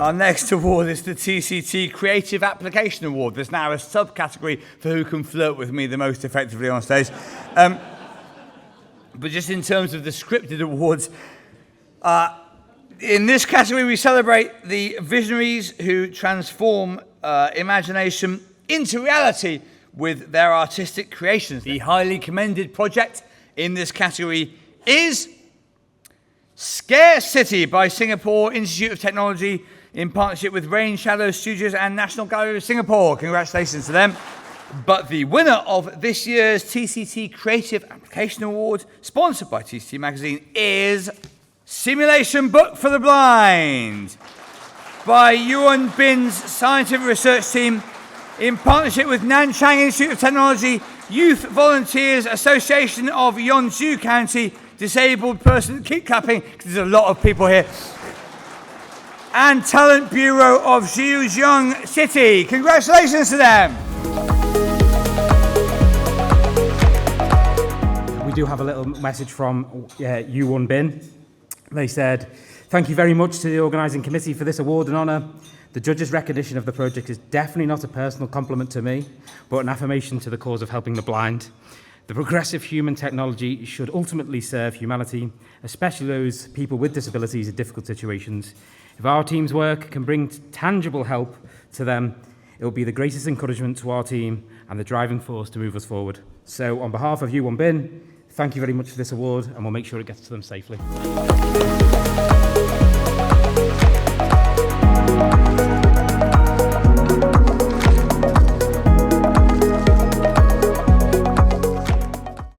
Our next award is the TCT Creative Application Award. There's now a subcategory for who can flirt with me the most effectively on stage. But just in terms of the scripted awards, in this category we celebrate the visionaries who transform imagination into reality with their artistic creations. The highly commended project in this category is Scare City by Singapore Institute of Technology in partnership with Rain Shadow Studios and National Gallery of Singapore. Congratulations to them. But the winner of this year's TCT Creative Application Award, sponsored by TCT Magazine, is Simulation Book for the Blind by Yuan Bin's scientific research team in partnership with Nanchang Institute of Technology, Youth Volunteers Association of Yonju County, Disabled Person, keep clapping because there's a lot of people here, and Talent Bureau of Zhejiang City. Congratulations to them. We do have a little message from Yuan Bin. They said, "Thank you very much to the organising committee for this award and honour. The judges' recognition of the project is definitely not a personal compliment to me, but an affirmation to the cause of helping the blind. The progressive human technology should ultimately serve humanity, especially those people with disabilities in difficult situations. If our team's work can bring tangible help to them, it will be the greatest encouragement to our team and the driving force to move us forward. So on behalf of Yuan Bin, thank you very much for this award, and we'll make sure it gets to them safely."